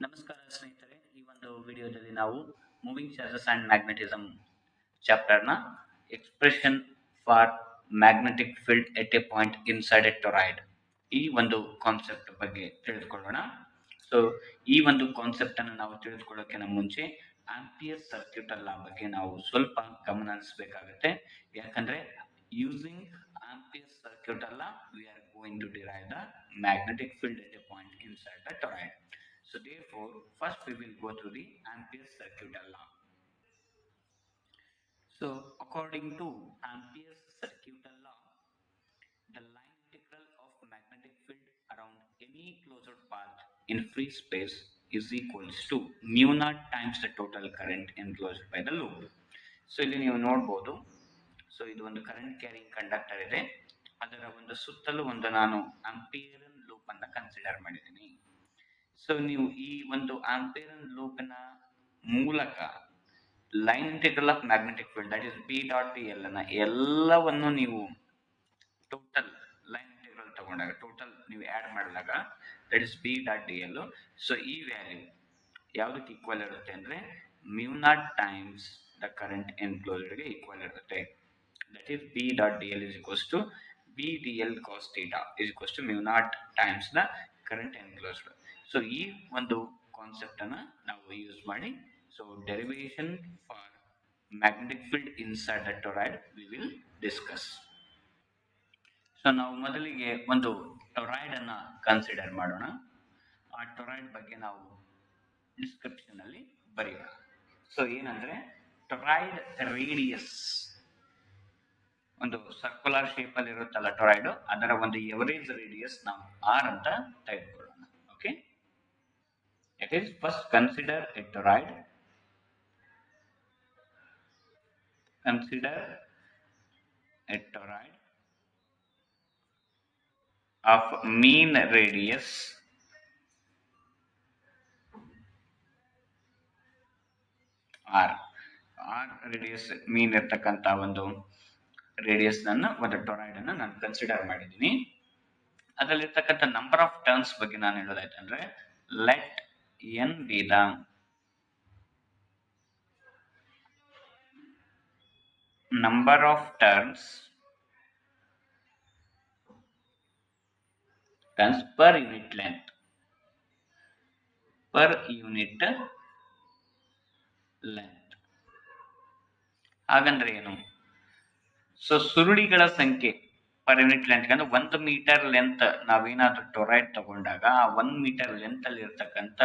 ನಮಸ್ಕಾರ ಸ್ನೇಹಿತರೆ, ಈ ಒಂದು ವಿಡಿಯೋದಲ್ಲಿ ನಾವು ಮೂವಿಂಗ್ ಚಾರ್ಜಸ್ ಅಂಡ್ ಮ್ಯಾಗ್ನೆಟಿಸಮ್ ಚಾಪ್ಟರ್ನ expression for magnetic field at a point inside a toroid ಈ ಒಂದು ಕಾನ್ಸೆಪ್ಟ್ ಬಗ್ಗೆ ತಿಳಿದುಕೊಳ್ಳೋಣ. ಸೊ ಈ ಒಂದು ಕಾನ್ಸೆಪ್ಟ್ ಅನ್ನು ನಾವು ತಿಳಿದುಕೊಳ್ಳೋಕ್ಕಿಂತ ಮುಂಚೆ ಆಂಪಿಯರ್ ಸರ್ಕ್ಯೂಟ್ ಲಾ ಬಗ್ಗೆ ನಾವು ಸ್ವಲ್ಪ ಗಮನ ಹರಿಸಬೇಕಾಗುತ್ತೆ. ಯಾಕಂದ್ರೆ using ampere circuit law we are going to derive the magnetic field at a point inside the toroid. So therefore, first we will go through the Ampere's circuit law. So according to Ampere's circuit law, the line integral of magnetic field around any closed path in free space is equals to mu naught times the total current enclosed by the loop. So ಇಲ್ಲಿ ನೀವು ನೋಡಬಹುದು. So ಇದು ಒಂದು current carrying conductor ಇದೆ. ಅದರ ಒಂದು ಸುತ್ತಲೂ ಒಂದು ನಾನು ಆಂಪಿಯರ್ ಲೂಪ್ ಅನ್ನ ಕನ್ಸಿಡರ್ ಮಾಡಿದ್ದೀನಿ. ಸೊ ನೀವು ಈ ಒಂದು ಆಂಪಿಯರ್ ಲೂಪ್ ನ ಮೂಲಕ line integral of magnetic field that is B dot D L ಅನ್ನ ಎಲ್ಲವನ್ನು ನೀವು ಟೋಟಲ್ ಲೈನ್ ಇಂಟಿಗ್ರಲ್ ತಗೊಂಡಾಗ ಟೋಟಲ್ ನೀವು ಆಡ್ ಮಾಡಿದಾಗ that is B dot D L. So ಈ ವ್ಯಾಲ್ಯೂ ಯಾವುದಕ್ಕೆ ಈಕ್ವಲ್ ಇರುತ್ತೆ ಅಂದ್ರೆ mu naught times the current enclosed ಗೆ ಈಕ್ವಲ್ ಇರುತ್ತೆ. That is B dot D L is equals to B D L cos theta is equals to mu naught times the current enclosed. So ಈ ಒಂದು concept ಅನ್ನ ನಾವು use ಮಾಡಿ so derivation for magnetic field inside the toroid we will discuss. So ನಾವು ಮೊದಲಿಗೆ ಒಂದು toroid ಅನ್ನ consider ಮಾಡೋಣ. ಆ ಟೊರಾಯ್ಡ್ ಬಗ್ಗೆ ನಾವು ಡಿಸ್ಕ್ರಿಪ್ಷನ್ ಅಲ್ಲಿ ಬರೆಯೋಣ. ಸೊ ಏನಂದ್ರೆ ಟೊರಾಯ್ಡ್ ರೇಡಿಯಸ್ ಒಂದು ಸರ್ಕ್ಯುಲರ್ ಶೇಪ್ ಅಲ್ಲಿ ಇರುತ್ತಲ್ಲ ಟೊರಾಯ್ಡ್, ಅದರ ಒಂದು ಎವರೇಜ್ ರೇಡಿಯಸ್ ನಾವು ಆರ್ ಅಂತ ತೆಗೆದುಕೊಳ್ಳೋಣ. Okay, it is first consider a toroid. Consider a toroid of mean radius r. r radius mean ಇರತಕ್ಕಂತ ಒಂದು ರೇಡಿಯಸ್ ನನ್ನ ಒಂದು ಟೊರಾಯ್ಡ್ ಅನ್ನು ನಾನು ಕನ್ಸಿಡರ್ ಮಾಡಿದ್ದೀನಿ. ಅದರಲ್ಲಿರ್ತಕ್ಕಂಥ ನಂಬರ್ ಆಫ್ ಟರ್ನ್ಸ್ ಬಗ್ಗೆ ನಾನು ಹೇಳೋದಾಯ್ತಂದ್ರೆ let n be the number of turns per unit length. Per unit length ಹಾಗಂದ್ರೆ ಏನು? ಸೊ ಸುರುಳಿಗಳ ಸಂಖ್ಯೆ ಪರ್ ಯೂನಿಟ್ ಲೆಂತ್ ಅಂದ್ರೆ 1 ಮೀಟರ್ ಲೆಂತ್ ನಾವೇನಾದ್ರೂ ಟೊರಾಯ್ಡ್ ತಗೊಂಡಾಗ ಆ 1 ಮೀಟರ್ ಲೆಂತ್ ಅಲ್ಲಿ ಇರ್ತಕ್ಕಂಥ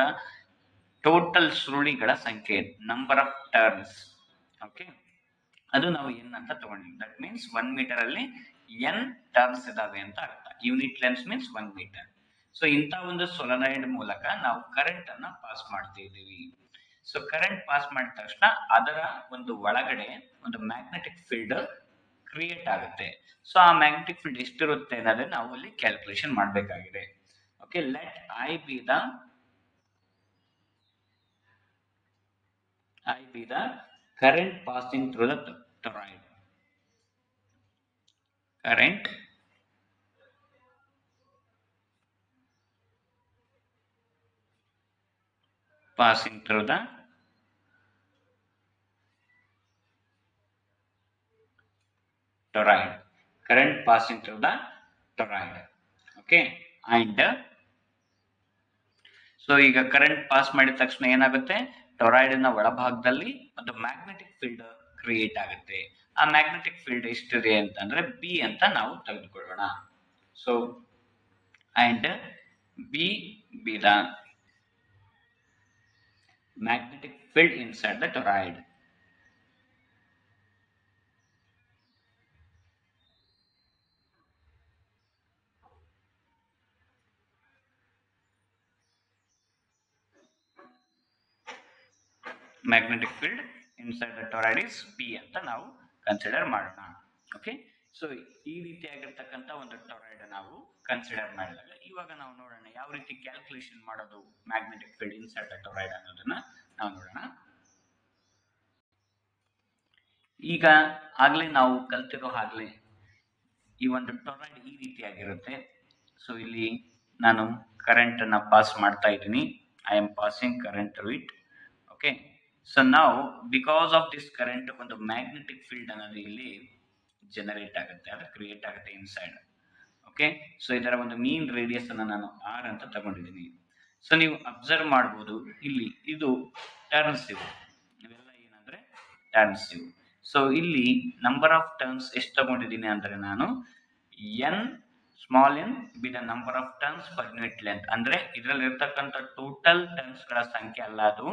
ಟೋಟಲ್ ಸುರುಳಿಗಳ ಸಂಖ್ಯೆ ನಂಬರ್ ಆಫ್ ಟರ್ನ್ಸ್. ಓಕೆ, ಅದು ನಾವು ಎನ್ ಅಂತ ತಗೊಂಡಿದ್ವಿ. ದಟ್ ಮೀನ್ಸ್ 1 ಮೀಟರ್ ಅಲ್ಲಿ ಎನ್ ಟರ್ನ್ಸ್ ಇದಾವೆ ಅಂತ ಅರ್ಥ. Unit length means 1 metre. So ಇಂಥ ಒಂದು ಸೊಲನಾಯ್ಡ್ ಮೂಲಕ ನಾವು ಕರೆಂಟ್ ಅನ್ನ ಪಾಸ್ ಮಾಡ್ತಾ ಇದ್ದೀವಿ. ಸೊ ಕರೆಂಟ್ ಪಾಸ್ ಮಾಡಿದ ತಕ್ಷಣ ಅದರ ಒಂದು ಒಳಗಡೆ ಒಂದು ಮ್ಯಾಗ್ನೆಟಿಕ್ ಫೀಲ್ಡ್ ಕ್ರಿಯೇಟ್ ಆಗುತ್ತೆ. ಸೊ ಆ ಮ್ಯಾಗ್ನೆಟಿಕ್ ಫೀಲ್ಡ್ ಎಷ್ಟಿರುತ್ತೆ ಅನ್ನೋದೇ ನಾವು ಅಲ್ಲಿ ಕ್ಯಾಲ್ಕುಲೇಷನ್ ಮಾಡಬೇಕಾಗಿದೆ. Okay, let I B the current passing through the toroid. Current passing through the toroid. Current passing through the toroid. Okay, and so ಈಗ ಕರೆಂಟ್ ಪಾಸ್ ಮಾಡಿದ ತಕ್ಷಣ ಏನಾಗುತ್ತೆ, ಟೊರಾಯ್ಡ್ ನ ಒಳಭಾಗದಲ್ಲಿ ಒಂದು ಮ್ಯಾಗ್ನೆಟಿಕ್ ಫೀಲ್ಡ್ ಕ್ರಿಯೇಟ್ ಆಗುತ್ತೆ. ಆ ಮ್ಯಾಗ್ನೆಟಿಕ್ ಫೀಲ್ಡ್ ಎಷ್ಟಿದೆ ಅಂತಂದ್ರೆ ಬಿ ಅಂತ ನಾವು ತೆಗೆದುಕೊಳ್ಳೋಣ. So and B B the magnetic field inside the toroid. Magnetic field inside the toroid is B ಅಂತ ನಾವು ಕನ್ಸಿಡರ್ ಮಾಡೋಣ. ಓಕೆ, ಸೊ ಈ ರೀತಿಯಾಗಿರ್ತಕ್ಕಂಥ ಒಂದು ಟೊರಾಯ್ಡ್ ನಾವು ಕನ್ಸಿಡರ್ ಮಾಡಿದಾಗ ಇವಾಗ ನಾವು ನೋಡೋಣ ಯಾವ ರೀತಿ ಕ್ಯಾಲ್ಕುಲೇಷನ್ ಮಾಡೋದು magnetic field inside the toroid ಅನ್ನೋದನ್ನ ನಾವು ನೋಡೋಣ. ಈಗ ಆಗ್ಲೇ ನಾವು ಕಲ್ತಿರೋ ಹಾಗಲೇ ಈ ಒಂದು ಟೊರಾಯ್ಡ್ ಈ ರೀತಿಯಾಗಿರುತ್ತೆ. ಸೊ ಇಲ್ಲಿ ನಾನು ಕರೆಂಟ್ ಅನ್ನ ಪಾಸ್ ಮಾಡ್ತಾ ಇದ್ದೀನಿ I am passing current through it. Okay, so now because of this current ಒಂದು ಮ್ಯಾಗ್ನೆಟಿಕ್ ಫೀಲ್ಡ್ ಅನ್ನೋದು ಇಲ್ಲಿ ಜನರೇಟ್ ಆಗುತ್ತೆ, ಅದು ಕ್ರಿಯೇಟ್ ಆಗುತ್ತೆ ಇನ್ಸೈಡ್. ಓಕೆ, ಸೊ ಇದರ ಒಂದು ಮೀನ್ ರೇಡಿಯಸ್ ಅನ್ನು ನಾನು ಆರ್ ಅಂತ ತಗೊಂಡಿದ್ದೀನಿ. ಸೊ ನೀವು ಅಬ್ಸರ್ವ್ ಮಾಡ್ಬೋದು ಇಲ್ಲಿ ಇದು ಟರ್ನ್ಸ್ ಇವು, ಇವೆಲ್ಲ ಏನಂದ್ರೆ ಟರ್ನ್ಸ್ ಇವು. ಸೊ ಇಲ್ಲಿ ನಂಬರ್ ಆಫ್ ಟರ್ನ್ಸ್ ಎಷ್ಟು ತಗೊಂಡಿದ್ದೀನಿ ಅಂದ್ರೆ ನಾನು N small N B the number of turns per unit length, ಅಂದ್ರೆ ಇದರಲ್ಲಿ ಇರ್ತಕ್ಕಂಥ ಟೋಟಲ್ ಟರ್ನ್ಸ್ ಗಳ ಸಂಖ್ಯೆ ಅಲ್ಲ, ಅದು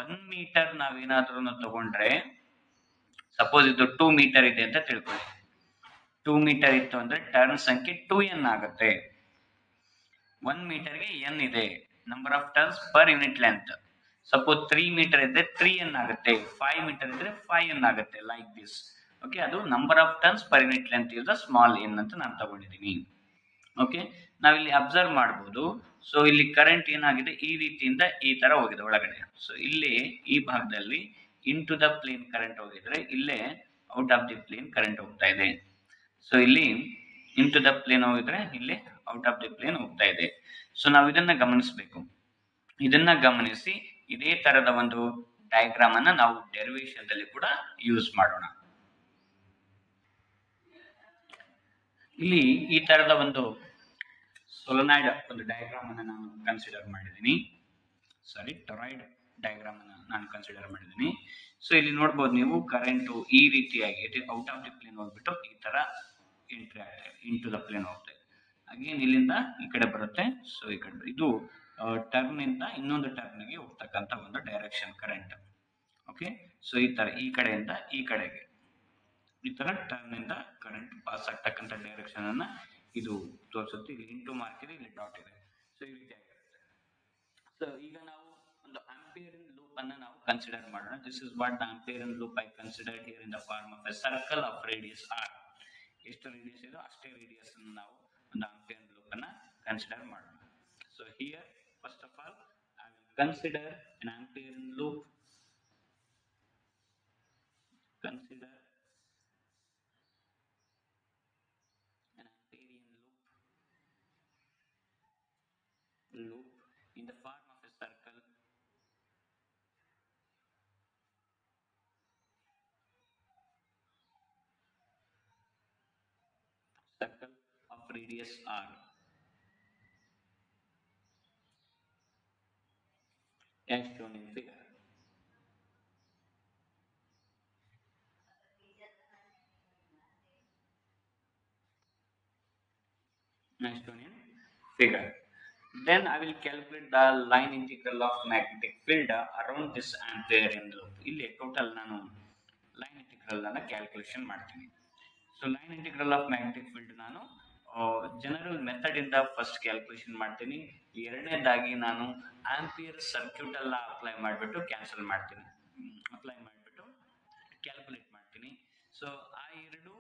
1 ಮೀಟರ್ ನಾವೇನಾದ್ರೂ ತಗೊಂಡ್ರೆ, ಸಪೋಸ್ ಇದು 2 ಮೀಟರ್ ಇದೆ ಅಂತ ತಿಳ್ಕೊಳ್ಳಿ. 2 ಮೀಟರ್ ಇತ್ತು ಅಂದ್ರೆ ಟರ್ನ್ ಸಂಖ್ಯೆ 2n ಆಗುತ್ತೆ. 1 ಮೀಟರ್ಗೆ n ಇದೆ number of turns per unit length. Suppose 3 metre ಇದ್ರೆ 3n ಆಗುತ್ತೆ, 5 ಮೀಟರ್ ಇದ್ರೆ 5n ಆಗುತ್ತೆ, ಲೈಕ್ ದಿಸ್. ಓಕೆ, ಅದು number of turns per unit length is small N ಅಂತ ನಾನು ತಗೊಂಡಿದ್ದೀನಿ. ಓಕೆ, ನಾವಿಲ್ಲಿ ಅಬ್ಸರ್ವ್ ಮಾಡಬಹುದು. ಸೊ ಇಲ್ಲಿ ಕರೆಂಟ್ ಏನಾಗಿದೆ, ಈ ರೀತಿಯಿಂದ ಈ ತರ ಹೋಗಿದೆ ಒಳಗಡೆ. ಸೊ ಇಲ್ಲಿ ಈ ಭಾಗದಲ್ಲಿ into the plane current ಹೋಗಿದ್ರೆ, ಇಲ್ಲೇ out of the plane current ಹೋಗ್ತಾ ಇದೆ. ಸೊ ಇಲ್ಲಿ ಇನ್ ಟು ದ ಪ್ಲೇನ್ ಹೋಗಿದ್ರೆ ಇಲ್ಲಿ ಔಟ್ ಆಫ್ ದಿ ಪ್ಲೇನ್ ಹೋಗ್ತಾ ಇದೆ. ಸೊ ನಾವು ಇದನ್ನ ಗಮನಿಸಬೇಕು. ಇದನ್ನ ಗಮನಿಸಿ ಇದೇ ತರದ ಒಂದು ಡಯಾಗ್ರಾಮ್ ಅನ್ನ ನಾವು ಡೆರಿವೇಶನ್ ದಲ್ಲಿ ಕೂಡ ಯೂಸ್ ಮಾಡೋಣ. ಇಲ್ಲಿ ಈ ತರದ ಒಂದು ಸೊಲನಾಯ್ಡ್ ಒಂದು ಡಯಾಗ್ರಾಮ್ ಅನ್ನ ನಾನು ಕನ್ಸಿಡರ್ ಮಾಡಿದ್ದೀನಿ. ಟೊರಾಯ್ಡ್ ಡಯಾಗ್ರಾಮ್ ಅನ್ನ ನಾನು ಕನ್ಸಿಡರ್ ಮಾಡಿದ್ದೀನಿ. ಸೊ ಇಲ್ಲಿ ನೋಡ್ಬೋದು ನೀವು, ಕರೆಂಟ್ ಈ ರೀತಿಯಾಗಿ ಔಟ್ ಆಫ್ ದಿ ಪ್ಲೇನ್ ಹೋಗ್ಬಿಟ್ಟು ಈ ತರ ಎಂಟ್ರಿ ಆಗ್ತಾ ಇದೆ, ಇನ್ ಟು ದ ಪ್ಲೇನ್ ಹೋಗ್ತಾ ಇದೆ. ಅಗೇನ್ ಇಲ್ಲಿಂದ ಈ ಕಡೆ ಬರುತ್ತೆ. ಸೊ ಈ ಕಡೆ ಇದು ಟರ್ನ್ ಇಂದ ಇನ್ನೊಂದು ಟರ್ನ್ ಗೆ ಹೋಗ್ತಕ್ಕಂತ ಒಂದು ಡೈರೆಕ್ಷನ್ ಕರೆಂಟ್. ಓಕೆ, ಸೊ ಈ ತರ ಈ ಕಡೆಯಿಂದ ಈ ಕಡೆಗೆ ಈ ತರ ಟರ್ನ್ ಇಂದ ಕರೆಂಟ್ ಪಾಸ್ ಆಗ್ತಕ್ಕಂಥ ಡೈರೆಕ್ಷನ್ ಅನ್ನ ಇದು ತೋರಿಸುತ್ತೆ. ಇಲ್ಲಿ ಇಂಟು ಮಾರ್ಕ್ ಇದೆ, ಇಲ್ಲಿ ಡಾಟ್ ಇದೆ. ಸೊ ಈ ರೀತಿ ಆಗಿರುತ್ತೆ. ಸೊ ಈಗ ನಾವು ಒಂದು ಆಂಪಿಯರಿನ್ ಲೂಪ್ ಅನ್ನ ನಾವು ಕನ್ಸಿಡರ್ ಮಾಡೋಣ. This is what the amperian loop I considered here in the form of a circle of radius r. ಎಷ್ಟು ರೇಡಿಯಸ್ ಇದೆ ಅಷ್ಟೇ ರೇಡಿಯಸ್ ಅನ್ನು ನಾವು ಒಂದು ಆಂಪಿಯರಿನ್ ಲೂಪ್ ಅನ್ನ ಕನ್ಸಿಡರ್ ಮಾಡೋಣ. So here first of all I will consider an amperian loop. Consider an amperian loop in the form of a circle of radius r, as shown in figure. As shown in figure. Then I will calculate the line integral of magnetic field around this amperian loop. ಇಲ್ಲಿ total ನಾನು line integral ಅನ್ನ calculation ಮಾಡ್ತೀನಿ. So line integral of magnetic field ನಾನು general method ಇಂದ first calculation ಮಾಡ್ತೀನಿ. ಎರಡನೇದಾಗಿ ನಾನು Ampere circuit ಎಲ್ಲ ಅಪ್ಲೈ ಮಾಡಿಬಿಟ್ಟು ಅಪ್ಲೈ ಮಾಡಿಬಿಟ್ಟು ಕ್ಯಾಲ್ಕುಲೇಟ್ ಮಾಡ್ತೀನಿ. ಸೊ ಆ ಎರಡು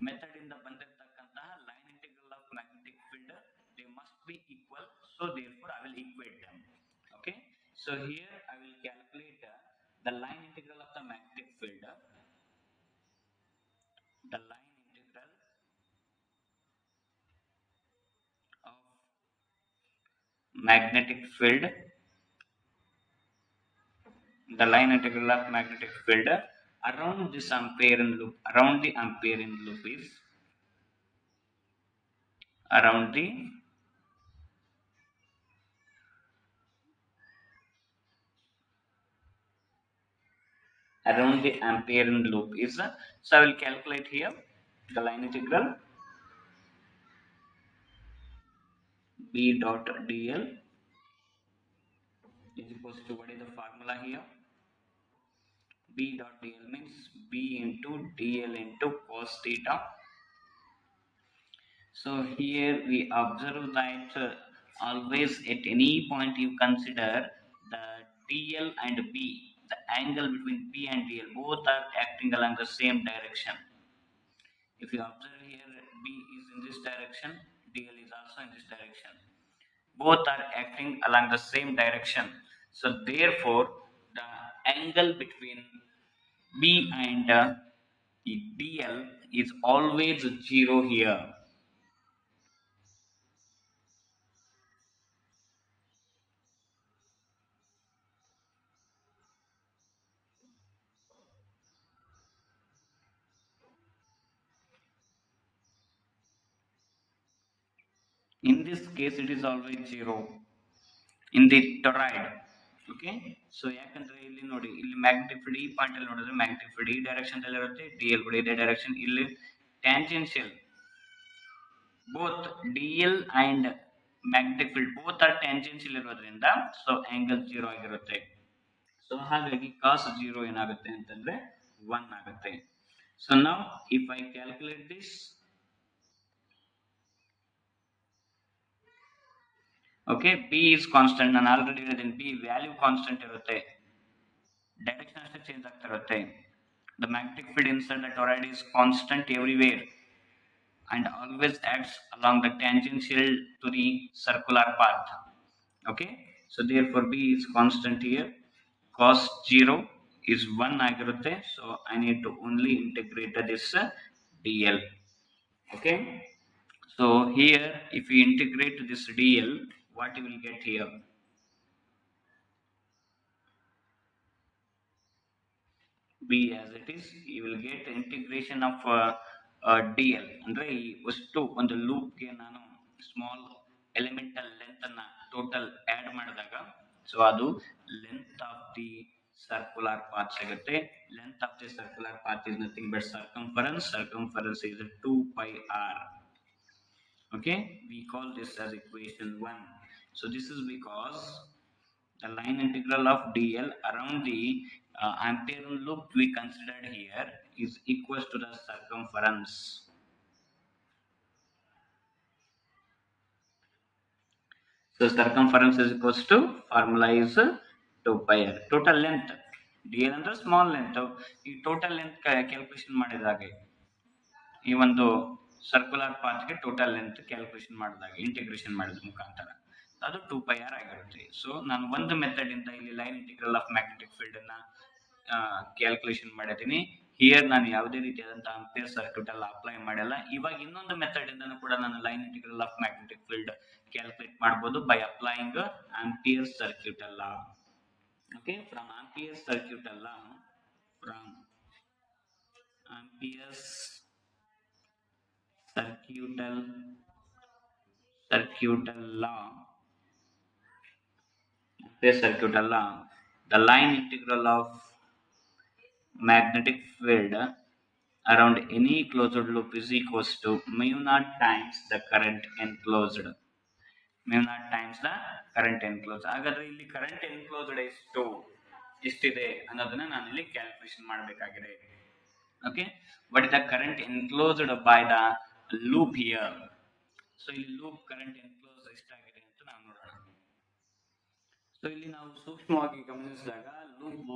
ಮೆಥಡ್ ಇಂದ ಬಂದಿರತಕ್ಕಂತಹ line integral of magnetic field they must be equal, so therefore I will equate them. Okay, so here I will calculate the line integral of the magnetic field, the line integral of magnetic field, the line integral of magnetic field around this amperian loop, around the amperian loop is around the amperian loop is, so I will calculate here the line integral b dot dl is equals to, what is the formula here? B dot dl means b into dl into cos theta. So here we observe that always at any point you consider the dl and b, the angle between b and dl, both are acting along the same direction. If you observe here, b is in this direction, dl is also in this direction, both are acting along the same direction. So therefore the angle between b and dl is always 0 here. In this case, it is always 0 in the toroid. Okay, so ಯಾಕಂದ್ರೆ ಇಲ್ಲಿ ನೋಡಿ, ಇಲ್ಲಿ magnetic field ಈ point ಅಲ್ಲಿ ನೋಡಿದ್ರೆ magnetic field ಈ direction ಅಲ್ಲಿ ಇರುತ್ತೆ, ಡಿ ಎಲ್ ಕೂಡ ಇದೇ ಡೈರೆಕ್ಷನ್. ಇಲ್ಲಿ tangential, both D L and magnetic field both are tangential ಇರೋದ್ರಿಂದ ಸೊ ಆಂಗಲ್ 0 ಆಗಿರುತ್ತೆ. ಸೊ ಹಾಗಾಗಿ ಕಾಸ್ 0 ಏನಾಗುತ್ತೆ ಅಂತಂದ್ರೆ 1 ಆಗುತ್ತೆ. ಸೊ ನಾವು if I calculate this, okay, B is constant. ನಾನು ಆಲ್ರೆಡಿ ಹೇಳಿದ್ದೀನಿ ಬಿ ವ್ಯಾಲ್ಯೂ ಕಾನ್ಸ್ಟೆಂಟ್ ಇರುತ್ತೆ, ಡೈರೆಕ್ಷನ್ ಅಷ್ಟೇ ಚೇಂಜ್ ಆಗ್ತಾ ಇರುತ್ತೆ. The magnetic field inside the toroid is constant everywhere and always acts along the tangential to the circular path. Okay, so therefore B is constant here. Cos 0 is 1 ಆಗಿರುತ್ತೆ. So I need to only integrate this dl. Okay, so here if we integrate this dl, what you will get here? B as it is, you will get integration of dl. ಅಂದ್ರೆ ಈ ವಸ್ತು ಒಂದು ಲೂಪ್ಗೆ ನಾನು small elemental length ಅನ್ನ total add ಮಾಡಿದಾಗ so ಅದು length of the circular path ಸಿಗುತ್ತೆ. Length of the circular path is nothing but circumference. Circumference is 2 pi r. Okay, we call this as equation 1. So this is because the line integral of dl around the ampere loop we considered here is equals to the circumference. So circumference is equals to, formula is 2 pi r. Total length dl ಅಂದ್ರೆ small length. ಈ total length calculation ಮಾಡಿದಾಗೆ ಈ ಒಂದು circular ಪಾತ್ಗೆ total length calculation ಮಾಡಿದಾಗ integration ಮಾಡಿದ ಮುಖಾಂತರ ಅದು 2 pi r ಆಗಿರುತ್ತೆ. So ನಾನು ಒಂದು ಮೆಥಡ್ ಇಂದ ಇಲ್ಲಿ line integral of magnetic field ಅನ್ನ ಕ್ಯಾಲ್ಕುಲೇಷನ್ ಮಾಡಿದ್ದೀನಿ. ಹಿಯರ್ ನಾನು ಯಾವುದೇ ರೀತಿಯಾದಂತಹ ಆಂಪಿಯರ್ ಸರ್ಕ್ಯೂಟ್ ಅಲ್ಲ ಅಪ್ಲೈ ಮಾಡಿಲ್ಲ. ಇವಾಗ ಇನ್ನೊಂದು ಮೆಥಡ್ ಇಂದನೂ ಕೂಡ ನಾನು line integral of magnetic field calculate ಮಾಡಬಹುದು ಬೈ ಅಪ್ಲೈಯಿಂಗ್ ಆಂಪಿಯರ್ ಸರ್ಕ್ಯೂಟ್ ಅಲ್ಲ. ಓಕೆ, ಫ್ರಮ್ ಆಂಪಿಯರ್ ಸರ್ಕ್ಯೂಟ್ ಅಲ್ಲ, from amperes circuital law, the line integral of magnetic field around any closed loop is equals to mu naught times the current enclosed. mu naught times the current enclosed. ಹಾಗಾದ್ರೆ ಇಲ್ಲಿ current enclosed ಎಷ್ಟಿದೆ ಅನ್ನೋದನ್ನ ನಾನು ಇಲ್ಲಿ calculation ಮಾಡಬೇಕಾಗಿದೆ. Okay, what is the current enclosed by the loop here? So ಇಲ್ಲಿ loop current enclose ಎಷ್ಟಾಗಿದೆ ಅಂತ ನಾವು ನೋಡೋಣ. ಸೊ ಇಲ್ಲಿ ನಾವು ಸೂಕ್ಷ್ಮವಾಗಿ ಗಮನಿಸಿದಾಗ ಲೂಪ್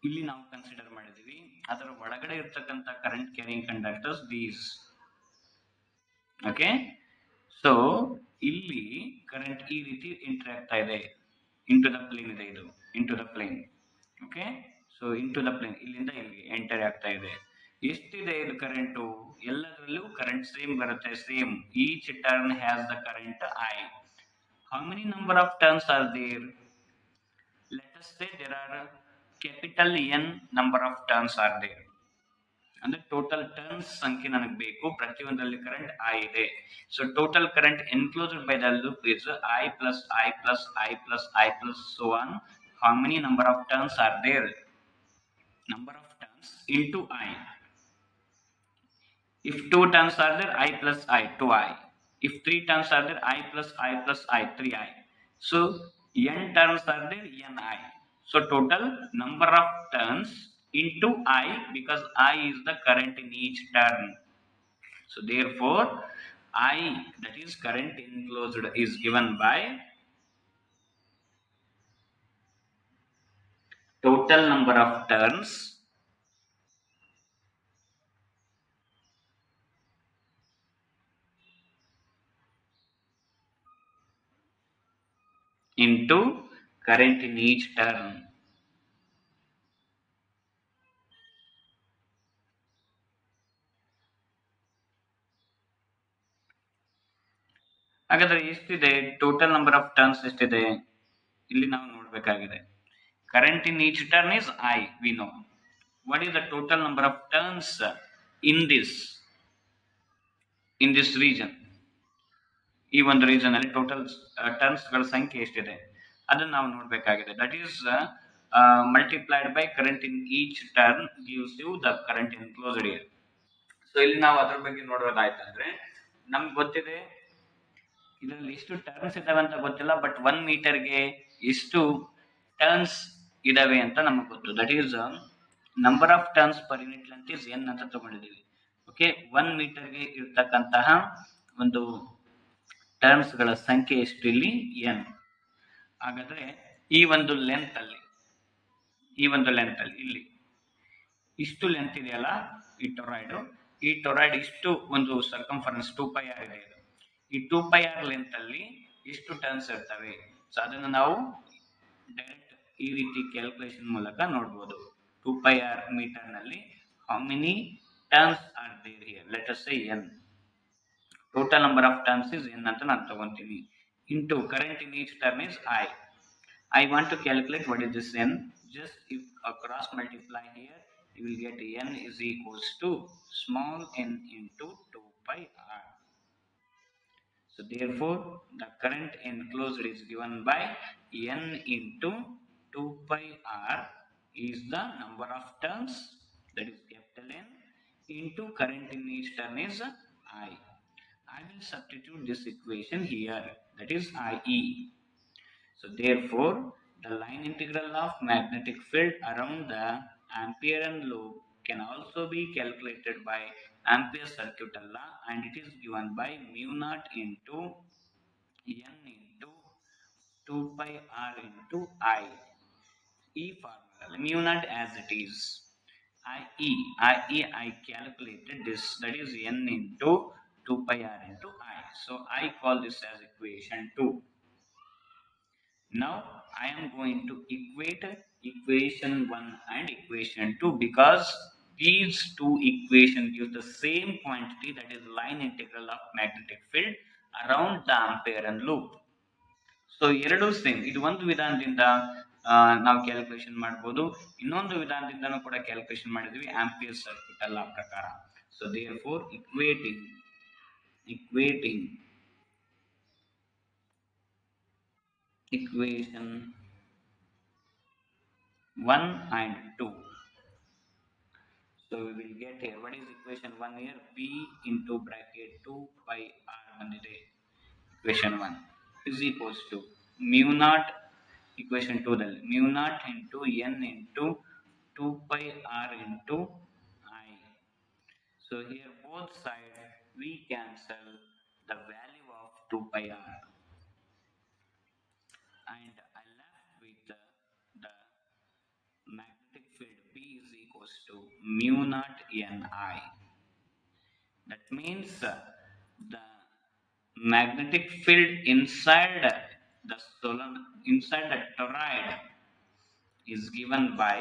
ಇಲ್ಲಿ ನಾವು ಕನ್ಸಿಡರ್ ಮಾಡಿದೀವಿ, ಅದರ ಒಳಗಡೆ ಇರ್ತಕ್ಕಂಥ current carrying conductors these. Okay, so ಇಲ್ಲಿ ಕರೆಂಟ್ ಈ ರೀತಿ ಎಂಟ್ರಿ ಆಗ್ತಾ ಇದೆ, ಇಂಟು ದ ಪ್ಲೇನ್ ಇದೆ, ಇದು into the plane. Okay, so into the plane ಇಲ್ಲಿಂದ ಇಲ್ಲಿ ಎಂಟರ್ ಆಗ್ತಾ ಇದೆ. ಎಷ್ಟಿದೆ ಇದು ಕರೆಂಟು? ಎಲ್ಲದರಲ್ಲೂ ಕರೆಂಟ್ ಸೇಮ್ ಬರುತ್ತೆ, same. Each turn has the current I. How many number of turns are there? Let us say there are capital N number of turns are there. ಅಂದ್ರೆ total turns ಸಂಖ್ಯೆ ನನಗೆ ಬೇಕು, ಪ್ರತಿಯೊಂದರಲ್ಲಿ current I ಇದೆ. So total current enclosed by the loop is I plus I plus I plus I plus so on. How many number of turns are there? Number of turns into I. If 2 turns are there, I plus I, 2I. If 3 turns are there, I plus I, 3I. So n turns are there, ni. So total number of turns into I, because I is the current in each turn. So therefore I, that is current enclosed, is given by total number of turns into current in each turn. ಹಾಗಾದ್ರೆ ಎಷ್ಟಿದೆ total number of turns ಎಷ್ಟಿದೆ ಇಲ್ಲಿ ನಾವು ನೋಡಬೇಕಾಗಿದೆ. Current in each turn is I, we know. What is the total number of turns in this region? ಈ ಒಂದು reason ಅಲ್ಲಿ total turns ಗಳ ಸಂಖ್ಯೆ ಎಷ್ಟಿದೆ ಅದನ್ನ ನಾವು ನೋಡಬೇಕಾಗಿದೆ. That is multiplied by current in each turn gives you the current enclosed area. So ಇಲ್ಲಿ ನಾವು ಅದ್ರ ಬಗ್ಗೆ ನೋಡೋದಾಯ್ತಂದ್ರೆ ನಮ್ಗೆ ಗೊತ್ತಿದೆ ಇದರಲ್ಲಿ ಎಷ್ಟು ಟರ್ನ್ಸ್ ಇದಾವೆ ಅಂತ ಗೊತ್ತಿಲ್ಲ, ಬಟ್ 1 ಮೀಟರ್ಗೆ ಎಷ್ಟು ಟರ್ನ್ಸ್ ಇದಾವೆ ಅಂತ ನಮಗೆ ಗೊತ್ತು. That is number of turns per unit length is N ಅಂತ ತಗೊಂಡಿದ್ದೀವಿ. ಓಕೆ, 1 ಮೀಟರ್ಗೆ ಇರ್ತಕ್ಕಂತಹ ಒಂದು ಟರ್ನ್ಸ್ ಗಳ ಸಂಖ್ಯೆ ಎಷ್ಟು ಇಲ್ಲಿ ಎನ್. ಹಾಗಾದ್ರೆ ಈ ಒಂದು ಲೆಂತ್ ಅಲ್ಲಿ ಇಲ್ಲಿ ಇಷ್ಟು ಲೆಂತ್ ಇದೆಯಲ್ಲ ಈ ಟೊರಾಯ್ಡ್ ಇಷ್ಟು ಒಂದು ಸರ್ಕಂಫರೆನ್ಸ್ 2πr ಇದೆ. ಈ 2πr ಲೆಂತ್ ಅಲ್ಲಿ ಇಷ್ಟು ಟರ್ನ್ಸ್ ಇರ್ತವೆ. ಸೊ ಅದನ್ನು ನಾವು ಡೈರೆಕ್ಟ್ ಈ ರೀತಿ ಕ್ಯಾಲ್ಕುಲೇಷನ್ ಮೂಲಕ ನೋಡಬಹುದು. 2πr ಮೀಟರ್ ನಲ್ಲಿ how many turns are there here, let us say n. Total number of turns is n ಅಂತ ನಾನು ತಗೊಂತೀನಿ, into current in each turn is I want to calculate what is this n. Just if a cross multiply here, you will get n is equals to small n into 2πr. So therefore the current enclosed is given by n into 2πr is the number of turns, that is capital N, into current in each turn is I will substitute this equation here, that is IE. So therefore the line integral of magnetic field around the Ampere loop can also be calculated by Ampere circuit law, and it is given by mu naught into n into 2πr into I. formula mu naught as it is, I calculated this, that is n into 2πr into I. So I call this as equation 2. Now I am going to equate equation 1 and equation 2 because these two equations give the same quantity, that is line integral of magnetic field around the Ampere loop. So ಎರಡು same. ಇದು ಒಂದು ವಿಧಾನದಿಂದ ನಾವು calculation ಮಾಡಬಹುದು, ಇನ್ನೊಂದು ವಿಧಾನದಿಂದನೂ ಕೂಡ calculation ಮಾಡಿದ್ವಿ ampere circuit ಲಾ ಪ್ರಕಾರ. So therefore equating equation 1 and 2. So we will get here, what is equation 1 here? P into bracket 2πr ಬಂದಿದೆ. equation 1 is equals to mu naught, equation 2 ದಲ್ಲಿ mu naught into n into 2πr into I. So here both sides we cancel the value of 2πr and I left with the magnetic field P is equals to mu naught Ni. That means the magnetic field inside the toroid is given by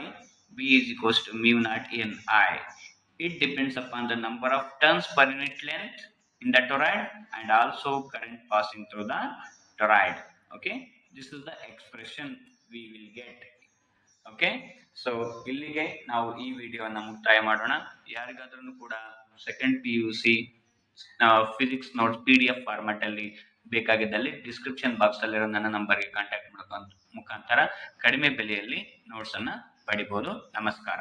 B is equals to mu naught Ni. It depends upon the number of turns per unit length in the toroid and also current passing through the toroid. Okay, this is the expression we will get. Okay, so ಇಲ್ಲಿಗೆ ನಾವು ಈ ವಿಡಿಯೋನ ಮುಕ್ತಾಯ ಮಾಡೋಣ. ಯಾರಿಗಾದ್ರೂ ಕೂಡ second PUC physics notes PDF format ಅಲ್ಲಿ ಬೇಕಾಗಿದ್ದಲ್ಲಿ description box ಅಲ್ಲಿರೋ ನನ್ನ ನಂಬರ್ಗೆ ಕಾಂಟ್ಯಾಕ್ಟ್ ಮುಖಾಂತರ ಕಡಿಮೆ ಬೆಲೆಯಲ್ಲಿ ನೋಟ್ಸ್ ಅನ್ನ ಪಡಿಬಹುದು. ನಮಸ್ಕಾರ.